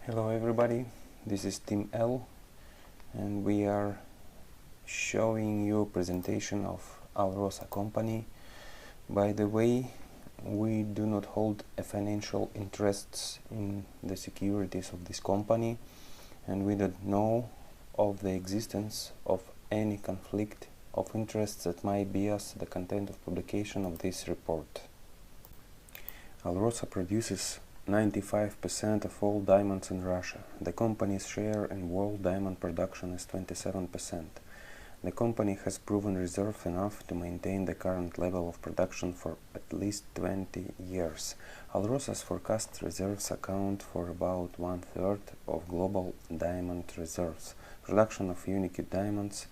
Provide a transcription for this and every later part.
Hello everybody, this is Team L and we are showing you a presentation of Alrosa company. By the way, we do not hold a financial interests in the securities of this company and we don't know of the existence of any conflict of interests that might bias the content of publication of this report. Alrosa produces 95% of all diamonds in Russia. The company's share in world diamond production is 27%. The company has proven reserve enough to maintain the current level of production for at least 20 years. Alrosa's forecast reserves account for about 1/3 of global diamond reserves. Production of unique diamonds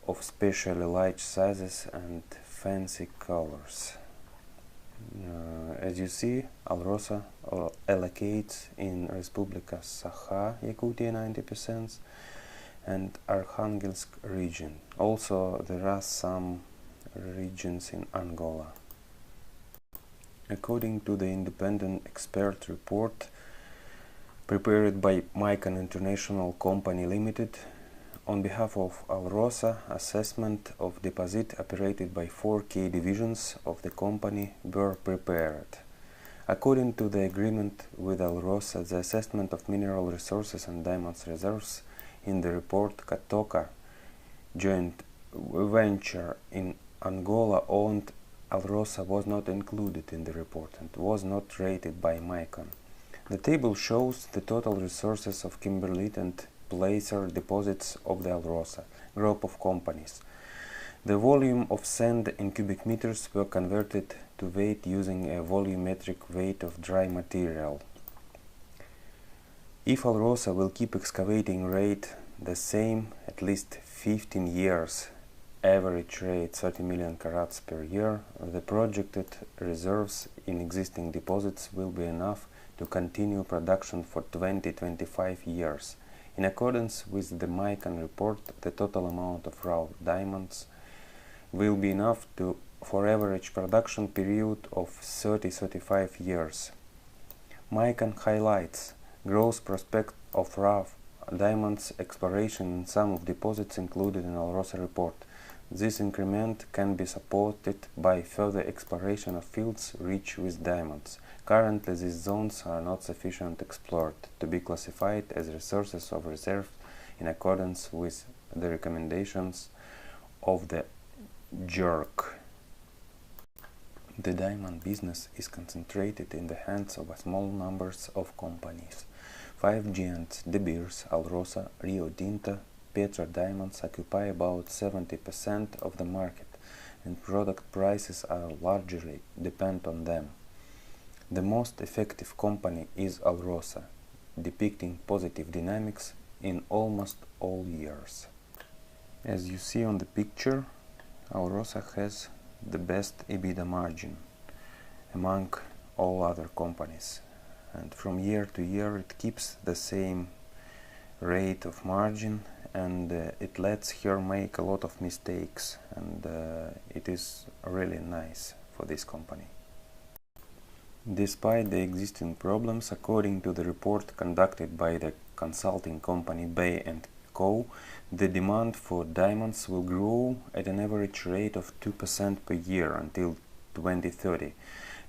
of especially large sizes and fancy colors. As you see, Alrosa allocates in Respublika Sakha, Yakutia 90% and Arkhangelsk region. Also, there are some regions in Angola. According to the independent expert report prepared by Micon International Company Limited, on behalf of Alrosa, assessment of deposit operated by 4 key divisions of the company were prepared. According to the agreement with Alrosa, the assessment of mineral resources and diamonds reserves in the report Katoka joint venture in Angola owned Alrosa was not included in the report and was not rated by Micon. The table shows the total resources of kimberlite and placer deposits of the Alrosa group of companies. The volume of sand in cubic meters were converted to weight using a volumetric weight of dry material. If Alrosa will keep excavating rate the same at least 15 years, average rate 30 million carats per year, the projected reserves in existing deposits will be enough to continue production for 20-25 years. In accordance with the Micon report, the total amount of raw diamonds will be enough for average production period of 30-35 years. Micon highlights growth prospect of raw diamonds exploration in some of deposits included in Alrosa report. This increment can be supported by further exploration of fields rich with diamonds. Currently, these zones are not sufficiently explored to be classified as resources of reserve in accordance with the recommendations of the JERC. The diamond business is concentrated in the hands of a small number of companies. 5 giants, De Beers, Alrosa, Rio Tinto, Petra Diamonds occupy about 70% of the market, and product prices are largely depend on them. The most effective company is Alrosa, depicting positive dynamics in almost all years. As you see on the picture, Alrosa has the best EBITDA margin among all other companies, and from year to year it keeps the same rate of margin, and it lets her make a lot of mistakes, and it is really nice for this company. Despite the existing problems, according to the report conducted by the consulting company Bay & Co., the demand for diamonds will grow at an average rate of 2% per year until 2030,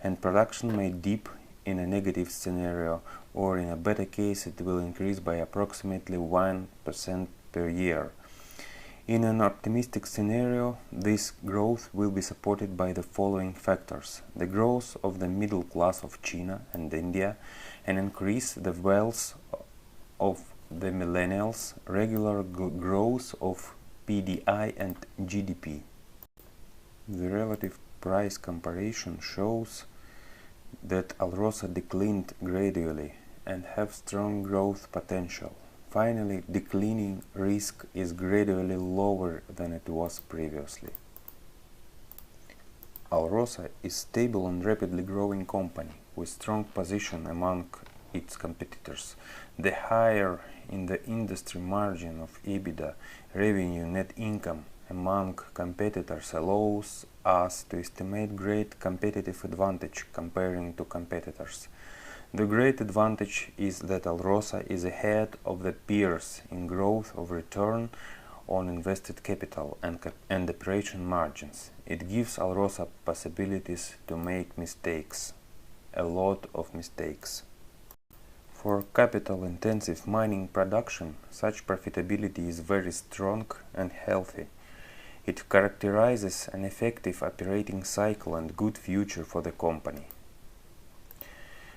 and production may dip in a negative scenario, or in a better case it will increase by approximately 1% per year. In an optimistic scenario, this growth will be supported by the following factors: the growth of the middle class of China and India, and increase the wealth of the millennials, regular growth of PDI and GDP. The relative price comparison shows that Alrosa declined gradually and have strong growth potential. Finally, declining risk is gradually lower than it was previously. Alrosa is stable and rapidly growing company with strong position among its competitors. The higher in the industry margin of EBITDA, revenue, net income among competitors allows us to estimate great competitive advantage comparing to competitors. The great advantage is that Alrosa is ahead of the peers in growth of return on invested capital and operation margins. It gives Alrosa possibilities to make mistakes, a lot of mistakes. For capital-intensive mining production, such profitability is very strong and healthy. It characterizes an effective operating cycle and good future for the company.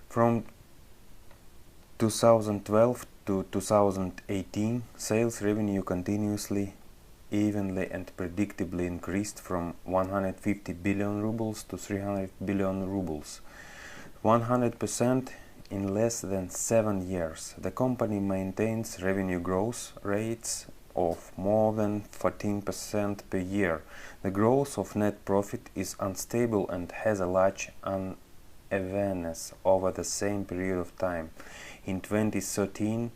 From 2012 to 2018, sales revenue continuously, evenly and predictably increased from 150 billion rubles to 300 billion rubles, 100% in less than 7 years. The company maintains revenue growth rates of more than 14% per year. The growth of net profit is unstable and has a large unevenness over the same period of time. In 2013,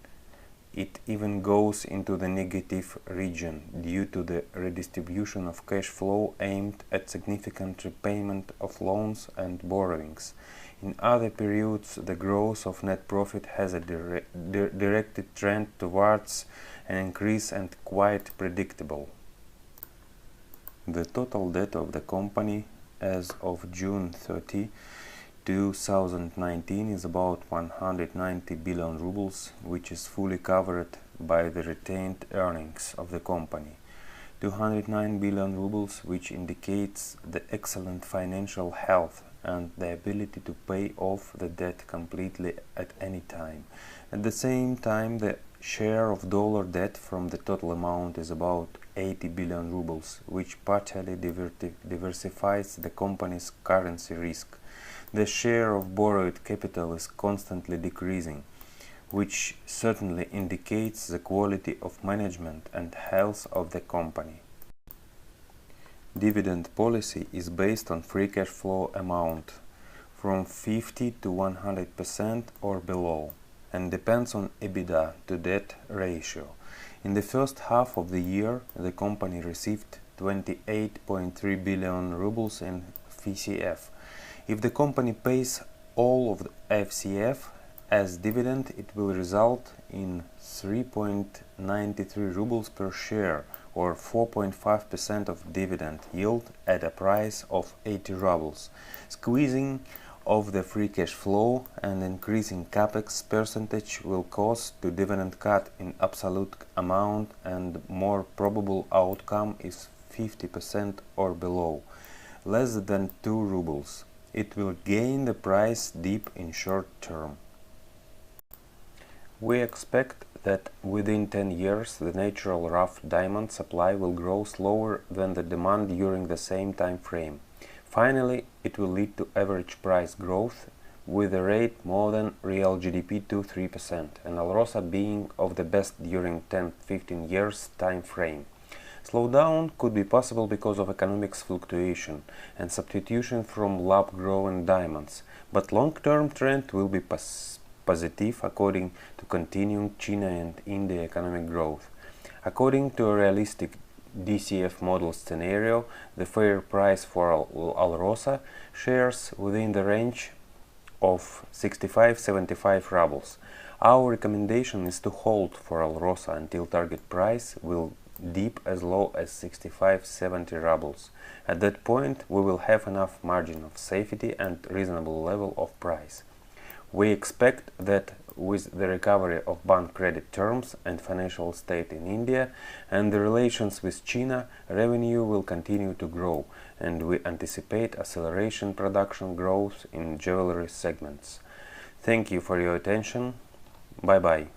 it even goes into the negative region due to the redistribution of cash flow aimed at significant repayment of loans and borrowings. In other periods, the growth of net profit has a directed trend towards an increase and quite predictable. The total debt of the company as of June 30, 2019 is about 190 billion rubles, which is fully covered by the retained earnings of the company. 209 billion rubles, which indicates the excellent financial health and the ability to pay off the debt completely at any time. At the same time, the share of dollar debt from the total amount is about 80 billion rubles, which partially diversifies the company's currency risk. The share of borrowed capital is constantly decreasing, which certainly indicates the quality of management and health of the company. Dividend policy is based on free cash flow amount from 50 to 100% or below and depends on EBITDA to debt ratio. In the first half of the year, the company received 28.3 billion rubles in FCF. If the company pays all of the FCF as dividend, it will result in 3.93 rubles per share or 4.5% of dividend yield at a price of 80 rubles. Squeezing of the free cash flow and increasing capex percentage will cause to dividend cut in absolute amount, and more probable outcome is 50% or below, less than 2 rubles. It will gain the price dip in short term. We expect that within 10 years the natural rough diamond supply will grow slower than the demand during the same time frame. Finally, it will lead to average price growth with a rate more than real GDP to 3%, and Alrosa being of the best during 10-15 years time frame. Slowdown could be possible because of economics fluctuation and substitution from lab-grown diamonds, but long-term trend will be positive according to continuing China and India economic growth. According to a realistic DCF model scenario, the fair price for Alrosa shares within the range of 65-75 rubles. Our recommendation is to hold for Alrosa until target price will dip as low as 65-70 rubles. At that point, we will have enough margin of safety and reasonable level of price. We expect that with the recovery of bank credit terms and financial state in India and the relations with China, revenue will continue to grow, and we anticipate acceleration production growth in jewelry segments. Thank you for your attention. Bye-bye.